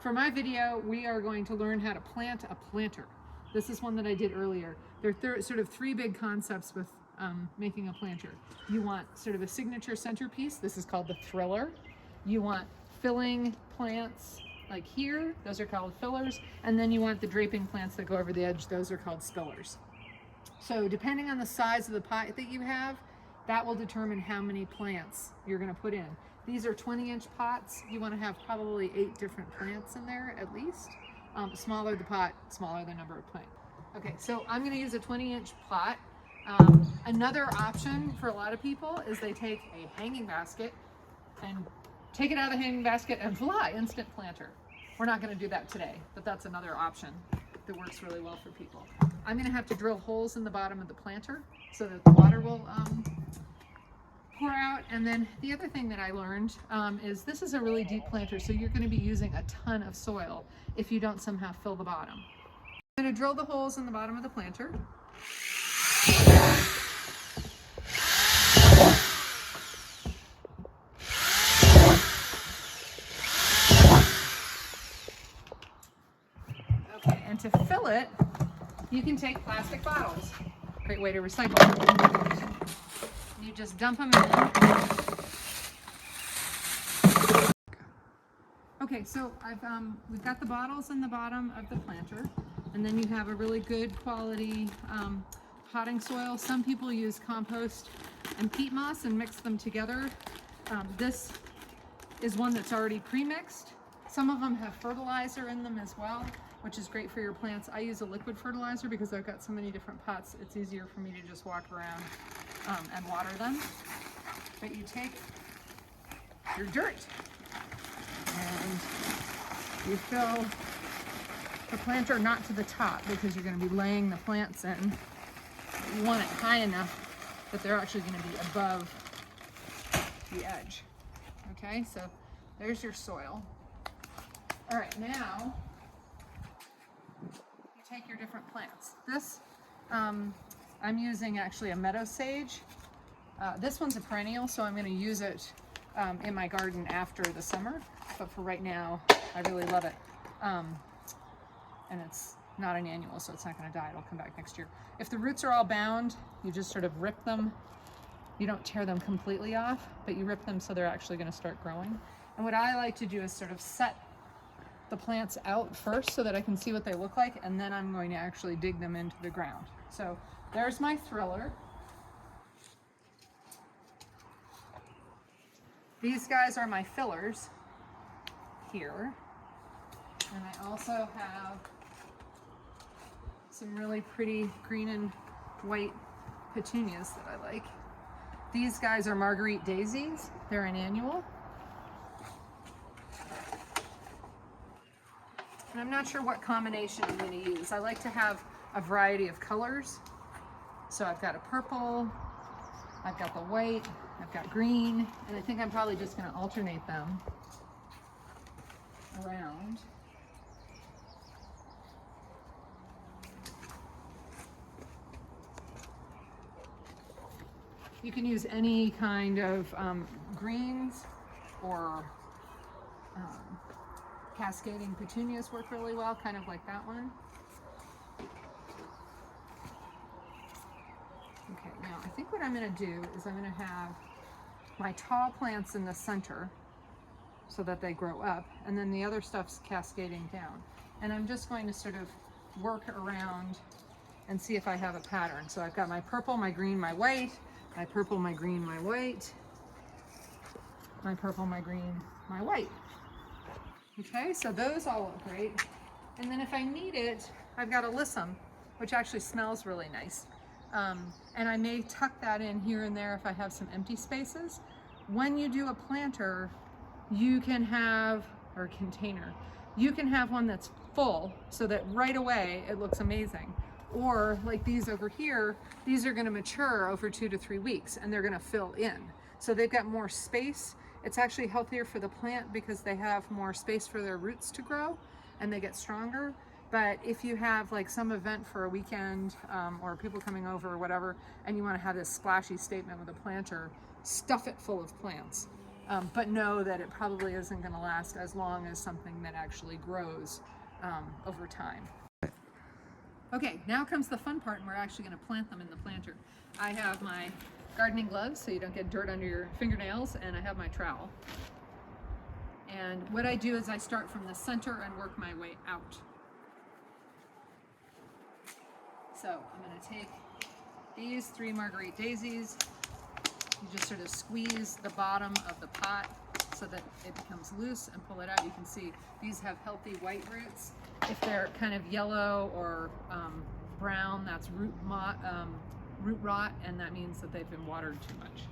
For my video, we are going to learn how to plant a planter. This is one that I did earlier. There are sort of three big concepts with making a planter. You want sort of a signature centerpiece. This is called the thriller. You want filling plants like here. Those are called fillers. And then you want the draping plants that go over the edge. Those are called spillers. So depending on the size of the pot that you have, that will determine how many plants you're going to put in. These are 20-inch pots. You want to have probably 8 different plants in there at least. Smaller the pot, smaller the number of plants. Okay, so I'm going to use a 20-inch pot. Another option for a lot of people is they take a hanging basket and take it out of the hanging basket and voila, instant planter. We're not going to do that today, but that's another option that works really well for people. I'm going to have to drill holes in the bottom of the planter so that the water will pour out. And then the other thing that I learned is this is a really deep planter, so you're going to be using a ton of soil if you don't somehow fill the bottom. I'm going to drill the holes in the bottom of the planter. Okay, and to fill it, you can take plastic bottles. Great way to recycle. You just dump them in. Okay, so we've got the bottles in the bottom of the planter, and then you have a really good quality potting soil. Some people use compost and peat moss and mix them together. This is one that's already pre-mixed. Some of them have fertilizer in them as well, which is great for your plants. I use a liquid fertilizer because I've got so many different pots. It's easier for me to just walk around and water them. But you take your dirt and you fill the planter not to the top because you're going to be laying the plants in. You want it high enough that they're actually going to be above the edge. Okay, so there's your soil. All right, now you take your different plants. This, I'm using actually a meadow sage. This one's a perennial, so I'm going to use it in my garden after the summer. But for right now, I really love it. And it's not an annual, so it's not going to die. It'll come back next year. If the roots are all bound, you just sort of rip them. You don't tear them completely off, but you rip them so they're actually going to start growing. And what I like to do is sort of set the plants out first so that I can see what they look like, and then I'm going to actually dig them into the ground. So there's my thriller. These guys are my fillers here. And I also have some really pretty green and white petunias that I like. These guys are Marguerite daisies. They're an annual. And I'm not sure what combination I'm going to use. I like to have a variety of colors. So I've got a purple, I've got the white, I've got green, and I think I'm probably just going to alternate them around. You can use any kind of greens or cascading petunias work really well, kind of like that one. Okay, now I think what I'm going to do is I'm going to have my tall plants in the center so that they grow up, and then the other stuff's cascading down. And I'm just going to sort of work around and see if I have a pattern. So I've got my purple, my green, my white, my purple, my green, my white, my purple, my green, my white. Okay, so those all look great. And then if I need it, I've got alyssum, which actually smells really nice. And I may tuck that in here and there if I have some empty spaces. When you do a planter, you can have, or a container, you can have one that's full so that right away it looks amazing. Or like these over here, these are going to mature over 2 to 3 weeks and they're going to fill in. So they've got more space. It's actually healthier for the plant because they have more space for their roots to grow and they get stronger. But if you have like some event for a weekend or people coming over or whatever, and you want to have this splashy statement with a planter, stuff it full of plants. but know that it probably isn't going to last as long as something that actually grows over time. Okay, now comes the fun part, and we're actually going to plant them in the planter. I have my gardening gloves so you don't get dirt under your fingernails, and I have my trowel. And what I do is I start from the center and work my way out. So I'm going to take these 3 Marguerite daisies. You just sort of squeeze the bottom of the pot so that it becomes loose and pull it out. You can see these have healthy white roots. If they're kind of yellow or brown, that's root rot, and that means that they've been watered too much.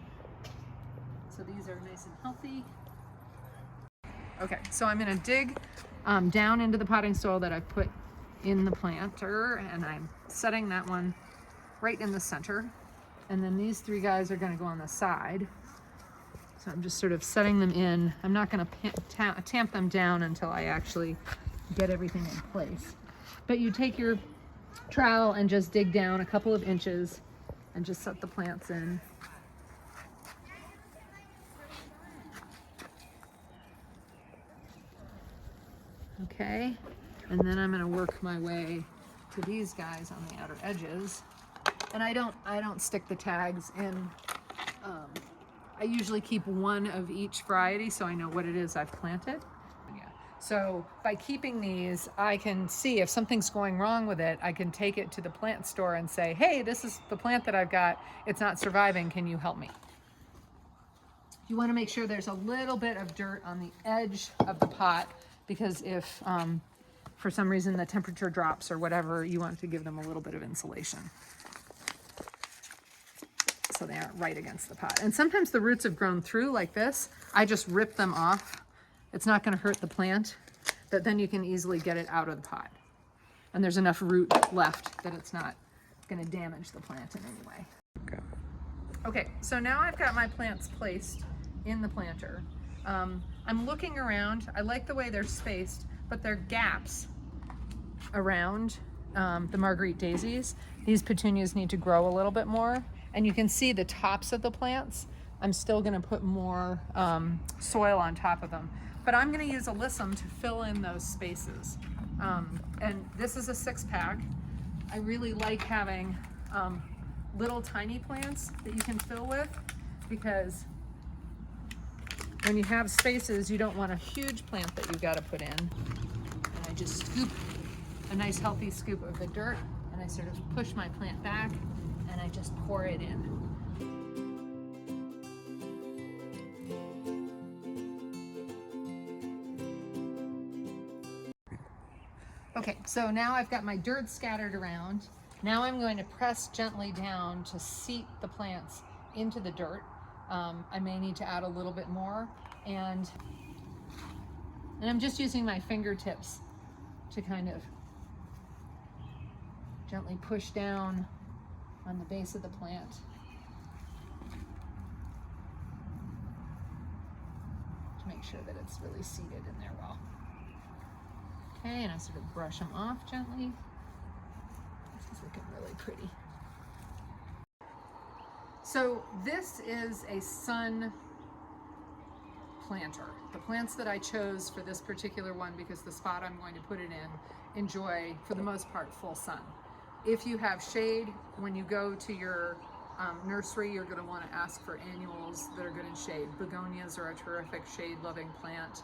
So these are nice and healthy. Okay, so I'm going to dig down into the potting soil that I've put in the planter, and I'm setting that one right in the center. And then these 3 guys are going to go on the side. So I'm just sort of setting them in. I'm not going to tamp them down until I actually get everything in place. But you take your trowel and just dig down a couple of inches and just set the plants in. Okay, and then I'm going to work my way to these guys on the outer edges. And I don't stick the tags in. I usually keep 1 of each variety so I know what it is I've planted. Yeah. So by keeping these, I can see if something's going wrong with it. I can take it to the plant store and say, hey, this is the plant that I've got. It's not surviving. Can you help me? You want to make sure there's a little bit of dirt on the edge of the pot, because if for some reason the temperature drops or whatever, you want to give them a little bit of insulation so they aren't right against the pot. And sometimes the roots have grown through like this. I just rip them off. It's not going to hurt the plant, but then you can easily get it out of the pot. And there's enough root left that it's not going to damage the plant in any way. Okay, so now I've got my plants placed in the planter. I'm looking around. I like the way they're spaced, but there are gaps around the Marguerite daisies. These petunias need to grow a little bit more. And you can see the tops of the plants. I'm still going to put more soil on top of them. But I'm going to use alyssum to fill in those spaces. And this is a 6-pack. I really like having little tiny plants that you can fill with, because when you have spaces, you don't want a huge plant that you've got to put in. And I just scoop a nice healthy scoop of the dirt, and I sort of push my plant back, and I just pour it in. Okay, so now I've got my dirt scattered around. Now I'm going to press gently down to seat the plants into the dirt. I may need to add a little bit more, and I'm just using my fingertips to kind of gently push down on the base of the plant. To make sure that it's really seated in there well. Okay, and I sort of brush them off gently. This is looking really pretty. So this is a sun planter. The plants that I chose for this particular one, because the spot I'm going to put it in, enjoy, for the most part, full sun. If you have shade, when you go to your nursery, you're going to want to ask for annuals that are good in shade. Begonias are a terrific shade-loving plant.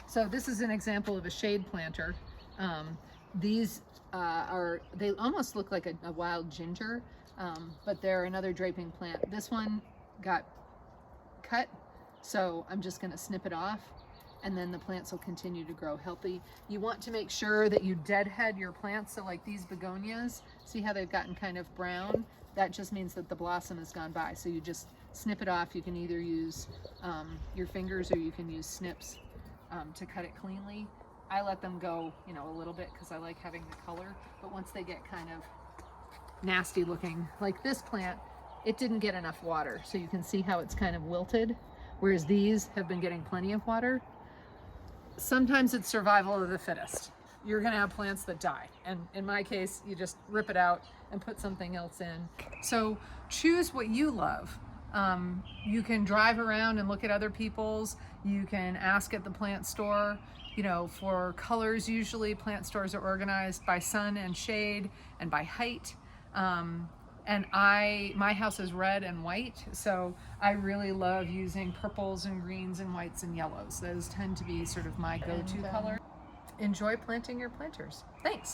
So this is an example of a shade planter. These they almost look like a wild ginger, but they're another draping plant. This one got cut, so I'm just going to snip it off, and then the plants will continue to grow healthy. You want to make sure that you deadhead your plants. So like these begonias, see how they've gotten kind of brown? That just means that the blossom has gone by. So you just snip it off. You can either use your fingers, or you can use snips to cut it cleanly. I let them go, a little bit, because I like having the color. But once they get kind of nasty looking, like this plant, it didn't get enough water. So you can see how it's kind of wilted, whereas these have been getting plenty of water. Sometimes it's survival of the fittest. You're going to have plants that die. And in my case, you just rip it out and put something else in. So choose what you love. You can drive around and look at other people's. You can ask at the plant store, you know, for colors. Usually plant stores are organized by sun and shade and by height. And my house is red and white, so I really love using purples and greens and whites and yellows. Those tend to be sort of my go-to color. Enjoy planting your planters. Thanks.